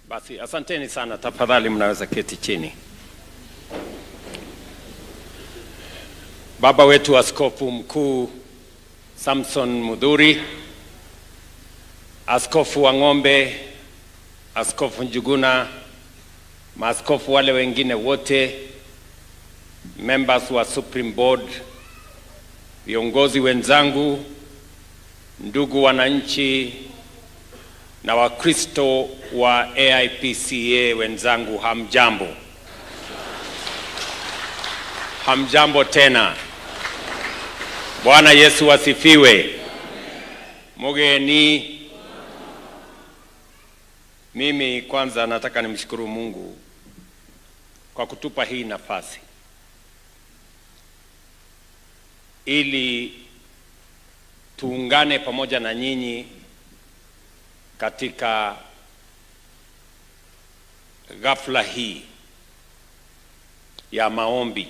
Basi asanteni sana, tafadhali mnaweza keti chini. Baba wetu Askofu Mkuu Samson Mudhuri, Askofu wa Ng'ombe, Askofu Njuguna, maaskofu wale wengine wote, members wa Supreme Board, viongozi wenzangu, ndugu wananchi na Wakristo wa AIPCA wenzangu, hamjambo. Hamjambo tena. Bwana Yesu asifiwe. Mugeni. Mimi kwanza nataka nimshukuru Mungu kwa kutupa hii nafasi ili tuungane pamoja na nyinyi katika ghafla hii ya maombi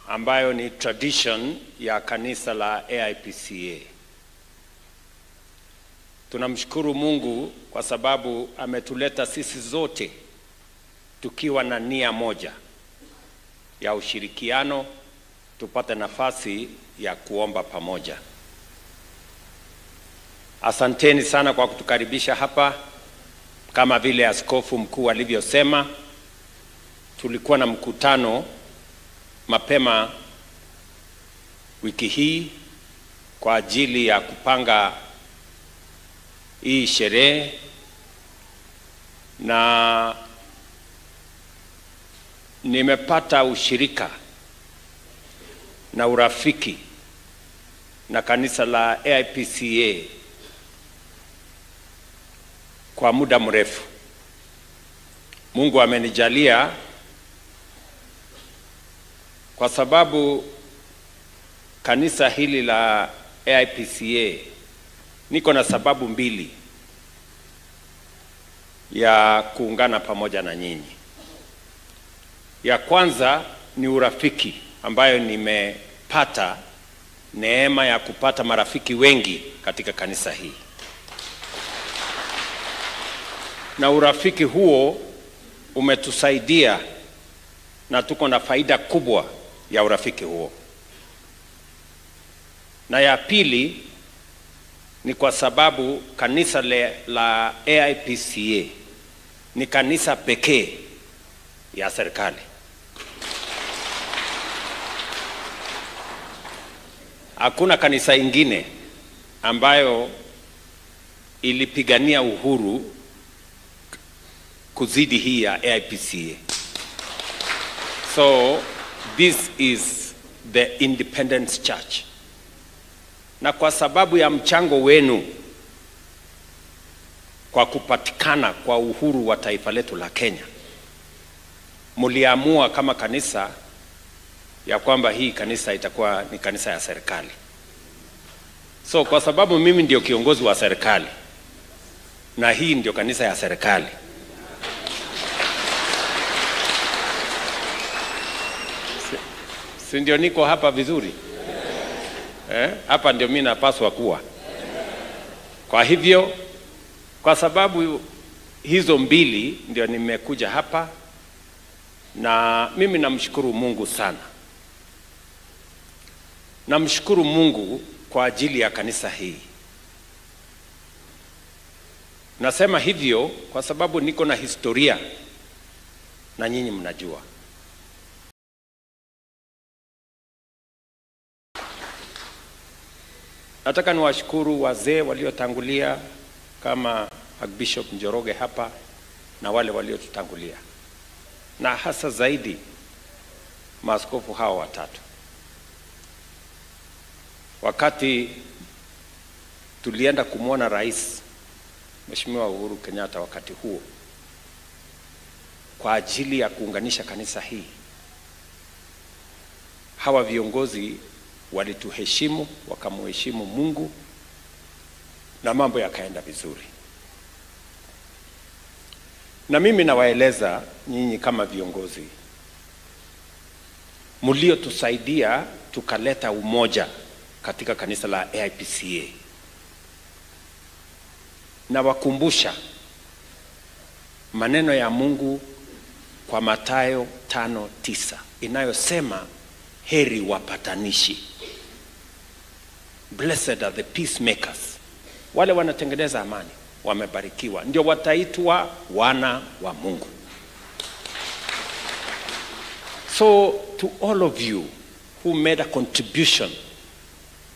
ambayo ni tradition ya kanisa la AIPCA. Tunamshukuru Mungu kwa sababu ametuleta sisi zote tukiwa na nia moja ya ushirikiano, tupate nafasi ya kuomba pamoja. Asanteni sana kwa kutukaribisha hapa. Kama vile Askofu Mkuu alivyosema, tulikuwa na mkutano mapema wiki hii kwa ajili ya kupanga hii sherehe, na nimepata ushirika na urafiki na kanisa la AIPCA kwa muda mrefu. Mungu amenijalia kwa sababu kanisa hili la AIPCA, niko na sababu mbili ya kuungana pamoja na nyinyi. Ya kwanza ni urafiki ambayo nimepata neema ya kupata marafiki wengi katika kanisa hii. Na urafiki huo umetusaidia na tuko na faida kubwa ya urafiki huo. Na ya pili ni kwa sababu kanisa la AIPCA ni kanisa pekee ya serikali. Hakuna kanisa ingine ambayo ilipigania uhuru kuzidi hii ya AIPCA. So this is the independent church. Na kwa sababu ya mchango wenu kwa kupatikana kwa uhuru wa taifa letu la Kenya, muliamua kama kanisa ya kwamba hii kanisa itakuwa ni kanisa ya serikali. So kwa sababu mimi ndio kiongozi wa serikali na hii ndio kanisa ya serikali, si ndio niko hapa vizuri? Hapa ndio mimi napaswa kuwa. Kwa hivyo, kwa sababu hizo mbili ndio nimekuja hapa, na mimi namshukuru Mungu sana. Namshukuru Mungu kwa ajili ya kanisa hii. Nasema hivyo kwa sababu niko na historia na nyinyi mnajua. Nataka niwashukuru wazee waliotangulia kama Archbishop Njoroge hapa na wale waliotutangulia, na hasa zaidi maaskofu hao watatu. Wakati tulienda kumwona Rais Mheshimiwa Uhuru Kenyatta wakati huo kwa ajili ya kuunganisha kanisa hii, hawa viongozi walituheshimu, wakamheshimu Mungu, na mambo yakaenda vizuri. Na mimi nawaeleza nyinyi kama viongozi, mliotusaidia tukaleta umoja katika kanisa la AIPCA. Na wakumbusha maneno ya Mungu kwa Mathayo 5:9 inayosema heri wapatanishi. Blessed are the peacemakers. Wale wanatengeneza amani wamebarikiwa, ndio wataitwa wana wa Mungu. So to all of you who made a contribution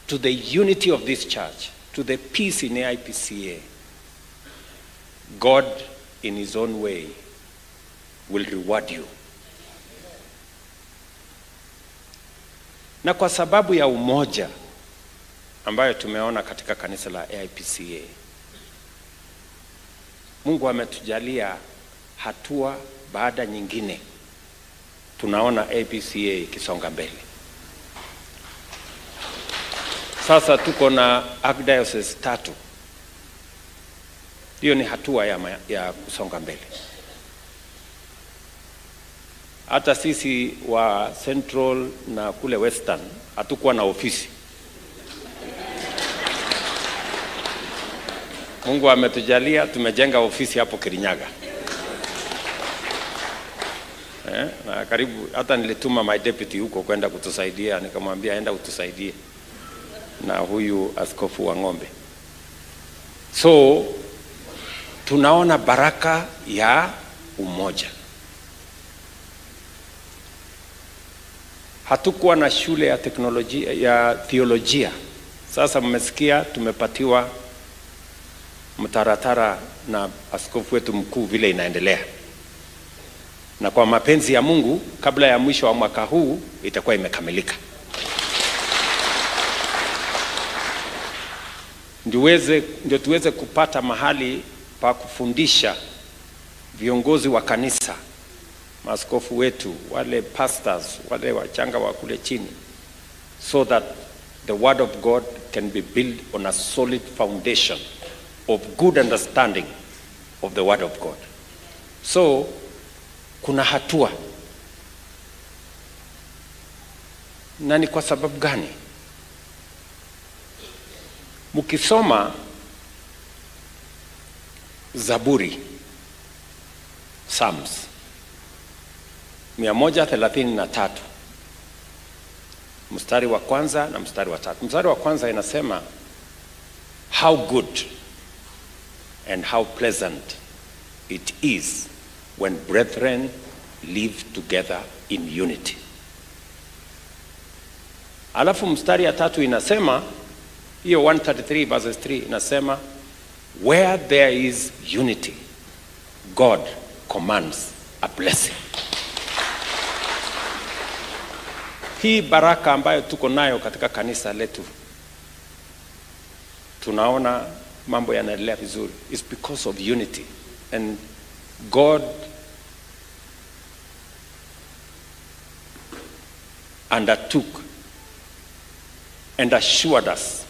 to the unity of this church, to the peace in AIPCA, God in his own way will reward you. Na kwa sababu ya umoja ambayo tumeona katika kanisa la AIPCA, Mungu ametujalia hatua baada nyingine. Tunaona AIPCA ikisonga mbele. Sasa tuko na archdiocese 3. Hiyo ni hatua ya kusonga mbele. Hata sisi wa Central na kule Western hatukuwa na ofisi. Mungu ametujalia tumejenga ofisi hapo Kirinyaga. Na karibu hata nilituma my deputy huko kwenda kutusaidia, nikamwambia enda utusaidie na huyu askofu wa Ng'ombe. So tunaona baraka ya umoja. Hatukuwa na shule ya teknolojia ya theolojia. Sasa mmesikia tumepatiwa mtaratara na askofu wetu mkuu vile inaendelea. Na kwa mapenzi ya Mungu kabla ya mwisho wa mwaka huu itakuwa imekamilika. Ndio tuweze kupata mahali pa kufundisha viongozi wa kanisa, maaskofu wetu, wale pastors, wale wachanga wa kule chini, so that the word of God can be built on a solid foundation of good understanding of the word of God. So kuna hatua. Na ni kwa sababu gani? Mukisoma Zaburi, Psalms 133 mstari wa kwanza na mstari wa 3. Mstari wa kwanza inasema how good and how pleasant it is when brethren live together in unity. Alafu mstari ya 3 inasema, hiyo 133 verses 3 inasema, where there is unity, God commands a blessing. Hii baraka ambayo tuko nayo katika kanisa letu, tunaona mambo yanaendelea vizuri, is because of unity. And God undertook and assured us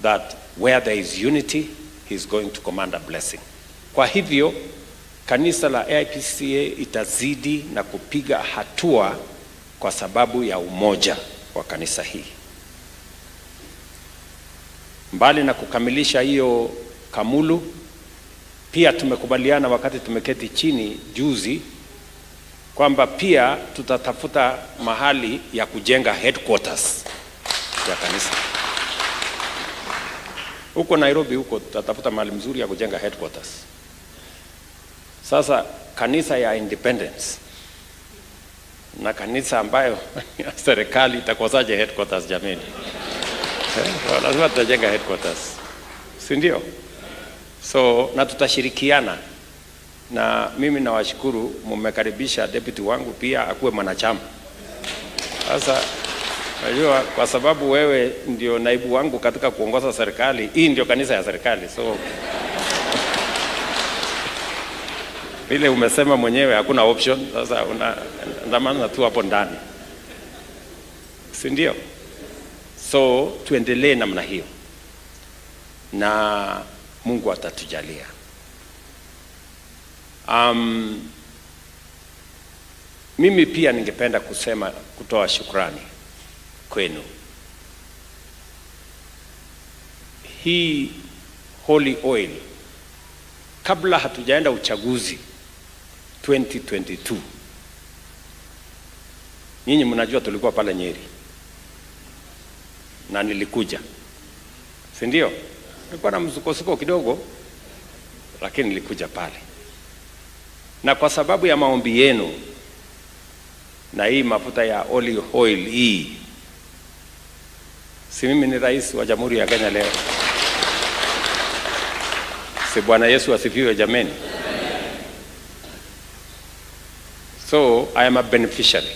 that where there is unity, He's going to command a blessing. Kwa hivyo, kanisa la AIPCA itazidi na kupiga hatua kwa sababu ya umoja wa kanisa hii. Mbali na kukamilisha hiyo kamulu, pia tumekubaliana wakati tumeketi chini juzi kwamba pia tutatafuta mahali ya kujenga headquarters ya kanisa. Huko Nairobi huko tutatafuta mahali mzuri ya kujenga headquarters. Sasa kanisa ya Independence na kanisa ambayo serikali itakosaje headquarters jameni? Lazima tutajenga headquarters, si ndio? So na tutashirikiana, na mimi nawashukuru mmekaribisha deputy wangu pia akuwe mwanachama. Sasa najua kwa sababu wewe ndio naibu wangu katika kuongoza serikali, hii ndio kanisa ya serikali, so vile umesema mwenyewe hakuna option, sasa unandamana tu hapo ndani, si ndio? So tuendelee namna hiyo na Mungu atatujalia. Mimi pia ningependa kutoa shukrani kwenu. Hii holy oil kabla hatujaenda uchaguzi 2022. Nyinyi mnajua tulikuwa pale Nyeri na nilikuja, si ndio? Nilikuwa na msukosuko kidogo, lakini nilikuja pale, na kwa sababu ya maombi yenu na hii mafuta ya olive oil hii, si mimi ni rais wa Jamhuri ya Kenya leo? Si Bwana Yesu asifiwe jameni? So I am a beneficiary,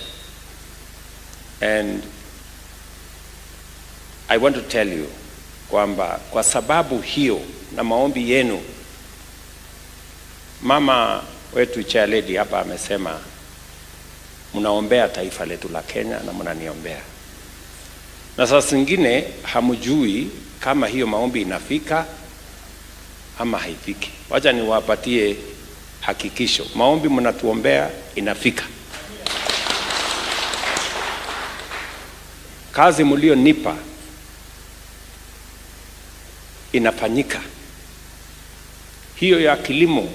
and I want to tell you kwamba kwa sababu hiyo na maombi yenu, mama wetu chair lady hapa amesema mnaombea taifa letu la Kenya na mnaniombea, na saa zingine hamjui kama hiyo maombi inafika ama haifiki. Wacha niwapatie hakikisho, maombi mnatuombea inafika. Kazi mlionipa inafanyika. Hiyo ya kilimo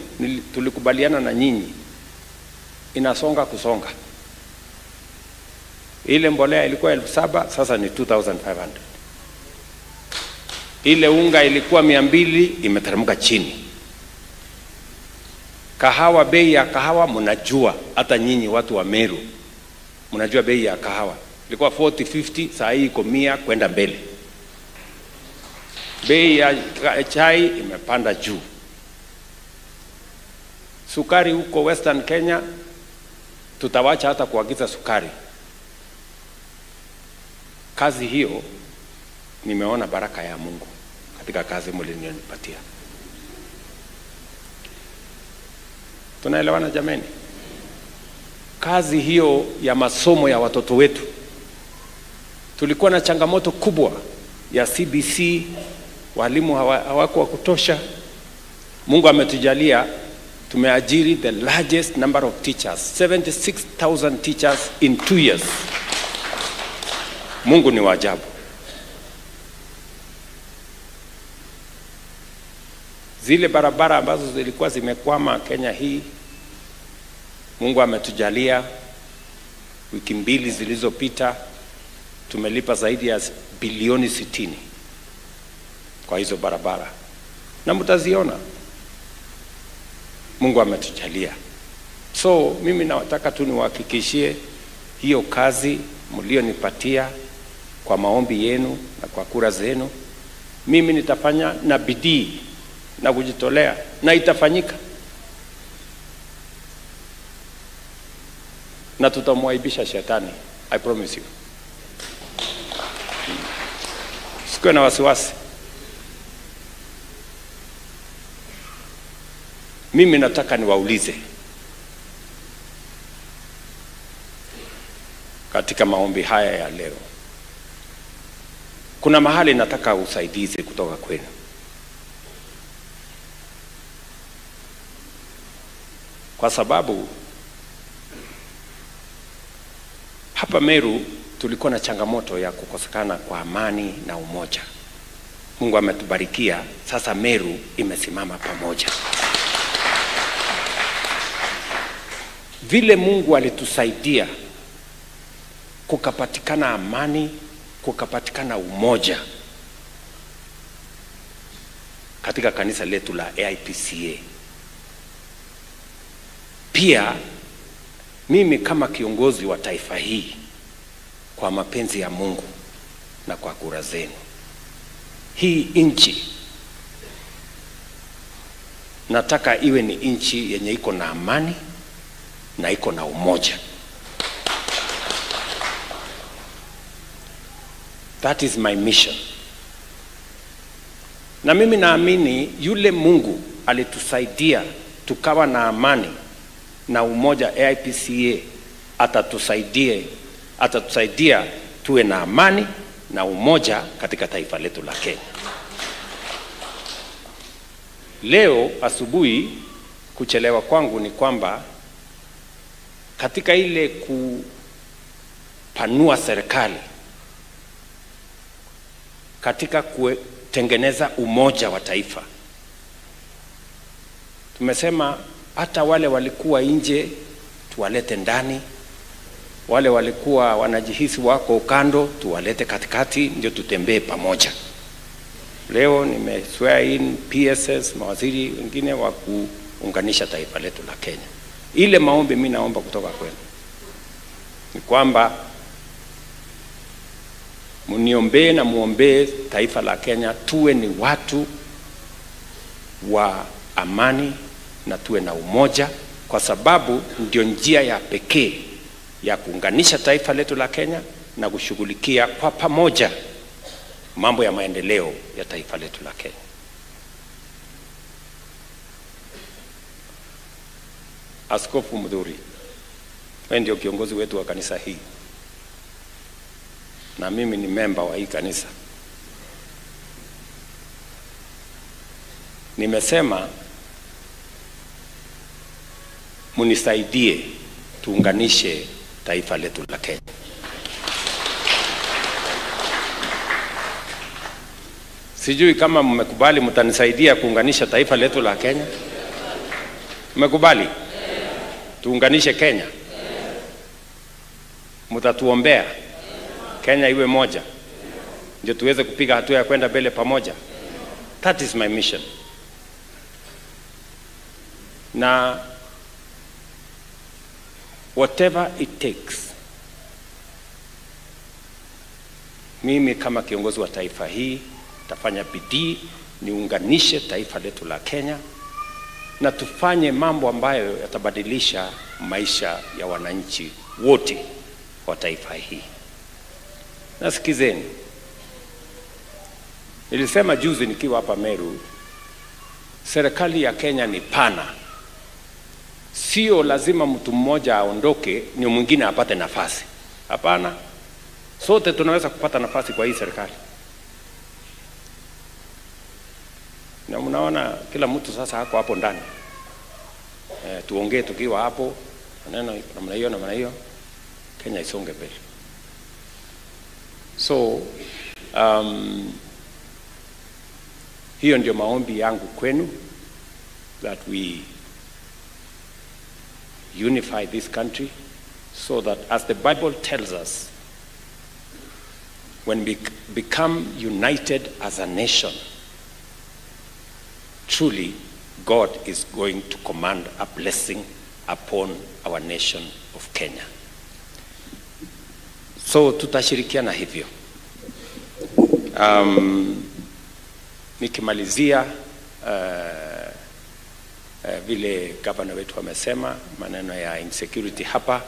tulikubaliana na nyinyi inasonga kusonga. Ile mbolea ilikuwa 7,000, sasa ni 2,500. Ile unga ilikuwa 200, imeteremka chini. Kahawa, bei ya kahawa mnajua, hata nyinyi watu wa Meru mnajua bei ya kahawa. Ilikuwa 40, 50, saa hii iko 100 kwenda mbele. Bei ya chai imepanda juu. Sukari huko Western Kenya tutawacha hata kuagiza sukari. Kazi hiyo nimeona baraka ya Mungu katika kazi mlinionipatia. Tunaelewana jameni? Kazi hiyo ya masomo ya watoto wetu, tulikuwa na changamoto kubwa ya CBC, walimu hawako wa kutosha. Mungu ametujalia, tumeajiri the largest number of teachers, 76,000 teachers in 2 years. Mungu ni wa ajabu. Zile barabara ambazo zilikuwa zimekwama Kenya hii, Mungu ametujalia, wiki 2 zilizopita tumelipa zaidi ya bilioni 60 kwa hizo barabara, na mtaziona. Mungu ametujalia. So mimi nataka tu niwahakikishie hiyo kazi mlionipatia kwa maombi yenu na kwa kura zenu, mimi nitafanya na bidii na kujitolea, na itafanyika, na tutamwaibisha shetani. I promise you. Sikuwa na wasiwasi. Mimi nataka niwaulize katika maombi haya ya leo, kuna mahali nataka usaidizi kutoka kwenu. Kwa sababu hapa Meru tulikuwa na changamoto ya kukosekana kwa amani na umoja. Mungu ametubarikia, sasa Meru imesimama pamoja. Vile Mungu alitusaidia kukapatikana amani, kukapatikana umoja katika kanisa letu la AIPCA. Pia mimi kama kiongozi wa taifa hii, kwa mapenzi ya Mungu na kwa kura zenu, hii nchi nataka iwe ni nchi yenye iko na amani na iko na umoja. That is my mission. Na mimi naamini yule Mungu alitusaidia tukawa na amani na umoja AIPCA, atatusaidia tuwe na amani na umoja katika taifa letu la Kenya. Leo asubuhi kuchelewa kwangu ni kwamba katika ile kupanua serikali, katika kutengeneza umoja wa taifa, Tumesema hata wale walikuwa nje tuwalete ndani, wale walikuwa wanajihisi wako kando tuwalete katikati, ndio tutembee pamoja. Leo nimeswear in PSS, mawaziri wengine wa kuunganisha taifa letu la Kenya. Ile maombi mimi naomba kutoka kwenu ni kwamba muniombee na muombee taifa la Kenya, tuwe ni watu wa amani na tuwe na umoja, kwa sababu ndio njia ya pekee ya kuunganisha taifa letu la Kenya na kushughulikia kwa pamoja mambo ya maendeleo ya taifa letu la Kenya. Askofu Mudhuri, wewe ndio kiongozi wetu wa kanisa hii na mimi ni memba wa hii kanisa. Nimesema munisaidie tuunganishe taifa letu la Kenya. Sijui kama mmekubali mtanisaidia kuunganisha taifa letu la Kenya. Mmekubali tuunganishe Kenya? Mtatuombea Kenya iwe moja, ndio tuweze kupiga hatua ya kwenda mbele pamoja. That is my mission. Na whatever it takes, mimi kama kiongozi wa taifa hii tafanya bidii niunganishe taifa letu la Kenya na tufanye mambo ambayo yatabadilisha maisha ya wananchi wote wa taifa hii. Nasikizeni, nilisema juzi nikiwa hapa Meru, serikali ya Kenya ni pana. Sio lazima mtu mmoja aondoke ni mwingine apate nafasi. Hapana, sote tunaweza kupata nafasi kwa hii serikali. Na mnaona kila mtu sasa hako hapo ndani. Tuongee tukiwa hapo, maneno namna hiyo, Kenya isonge mbele. So hiyo ndio maombi yangu kwenu, that we unify this country so that, as the Bible tells us, when we become united as a nation, truly God is going to command a blessing upon our nation of Kenya. So tutashirikiana hivyo. Nikimalizia vile gavana wetu amesema maneno ya insecurity hapa,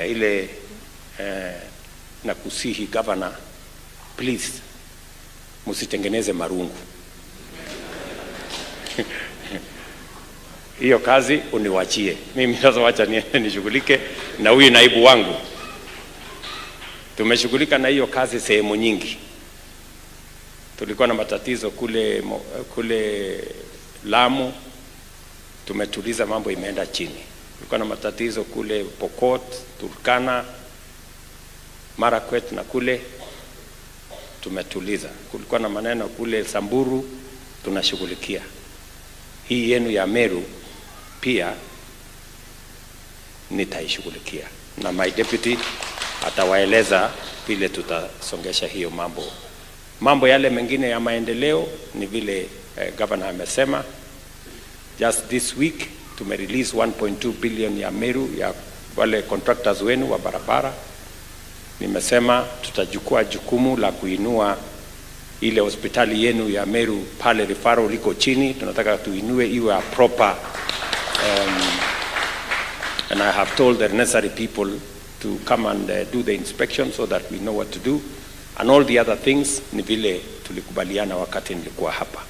ile na kusihi gavana, please musitengeneze marungu. Hiyo kazi uniwachie mimi, sasa wacha nishughulike na huyu naibu wangu. Tumeshughulika na hiyo kazi sehemu nyingi. Tulikuwa na matatizo kule Lamu, tumetuliza, mambo imeenda chini. Tulikuwa na matatizo kule Pokot, Turkana, Marakwet na kule tumetuliza. Kulikuwa na maneno kule Samburu, tunashughulikia. Hii yenu ya Meru pia nitaishughulikia, na my deputy atawaeleza vile tutasongesha hiyo mambo yale mengine ya maendeleo. Ni vile governor amesema, just this week tumerelease 1.2 billion ya Meru ya wale contractors wenu wa barabara. Nimesema tutajukua jukumu la kuinua ile hospitali yenu ya Meru pale referral liko chini, tunataka tuinue iwe a proper and I have told the necessary people to come and do the inspection so that we know what to do, and all the other things ni vile tulikubaliana wakati nilikuwa hapa.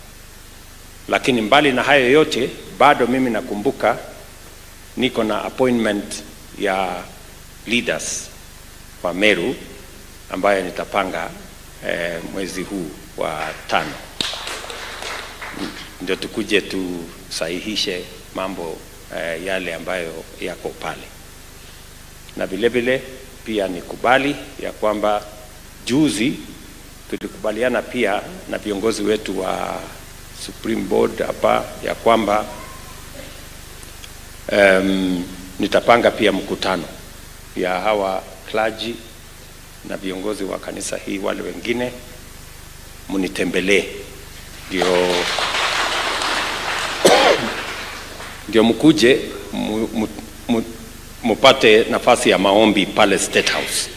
Lakini mbali na hayo yote, bado mimi nakumbuka niko na appointment ya leaders wa Meru ambayo nitapanga mwezi huu wa 5, ndio tukuje tusahihishe mambo yale ambayo yako pale. Na vile vile pia nikubali ya kwamba juzi tulikubaliana pia na viongozi wetu wa Supreme Board hapa ya kwamba nitapanga pia mkutano ya hawa clergy na viongozi wa kanisa hii, wale wengine munitembelee, ndio mkuje mupate nafasi ya maombi pale State House.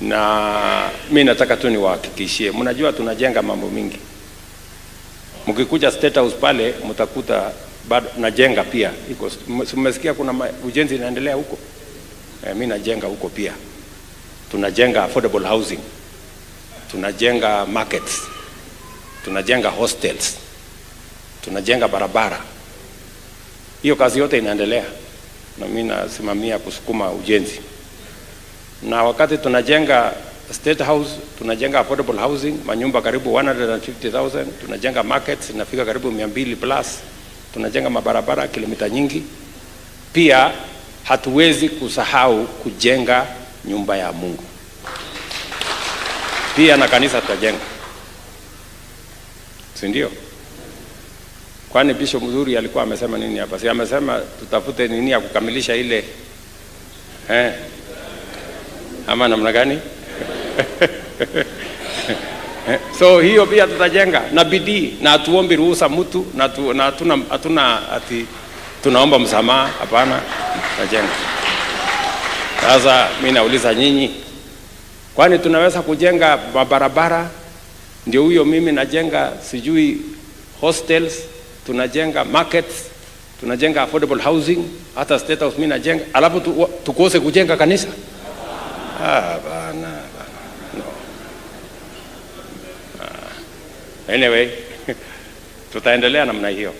Na mimi nataka tu niwahakikishie, mnajua tunajenga mambo mingi. Mkikuja State House pale mtakuta bado najenga pia iko. Mmesikia kuna ujenzi inaendelea huko? Mimi najenga huko pia. Tunajenga affordable housing, tunajenga markets, tunajenga hostels, tunajenga barabara. Hiyo kazi yote inaendelea na mimi nasimamia kusukuma ujenzi. Na wakati tunajenga State House, tunajenga affordable housing, manyumba karibu 150,000, tunajenga markets inafika karibu 200 plus, tunajenga mabarabara kilomita nyingi. Pia hatuwezi kusahau kujenga nyumba ya Mungu. Pia na kanisa tutajenga. Si ndio? Kwani Bishop Mzuri alikuwa amesema nini hapa? Si amesema tutafute nini ya kukamilisha ile ama namna gani? So hiyo pia tutajenga na bidii, na hatuombi ruhusa mtu, na hatuna ati tunaomba msamaha, hapana, tutajenga. Sasa mimi nauliza nyinyi, kwani tunaweza kujenga mabarabara? Ndio huyo mimi najenga sijui hostels, tunajenga markets, tunajenga affordable housing, hata State House mimi najenga, alafu tukose kujenga kanisa? Bana. No. Anyway, tutaendelea namna hiyo.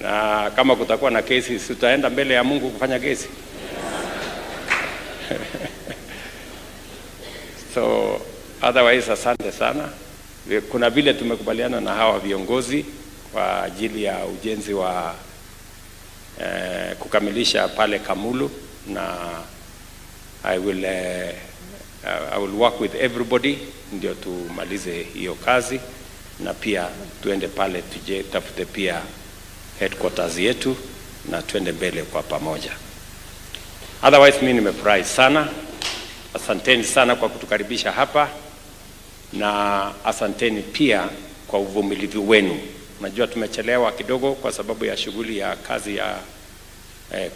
Na kama kutakuwa na kesi, tutaenda mbele ya Mungu kufanya kesi. So otherwise, asante sana. Kuna vile tumekubaliana na hawa viongozi kwa ajili ya ujenzi wa kukamilisha pale Kamulu, na I will work with everybody ndio tumalize hiyo kazi, na pia tuende pale tafute pia headquarters yetu na tuende mbele kwa pamoja. Otherwise mimi nimefurahi sana. Asanteni sana kwa kutukaribisha hapa, na asanteni pia kwa uvumilivu wenu. Najua tumechelewa kidogo kwa sababu ya shughuli ya kazi ya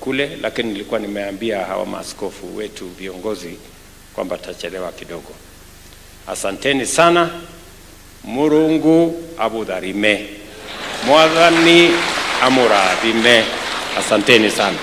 kule, lakini nilikuwa nimeambia hawa maaskofu wetu viongozi kwamba tutachelewa kidogo. Asanteni sana. Murungu abudharime, Mwathani amurathime. Asanteni sana.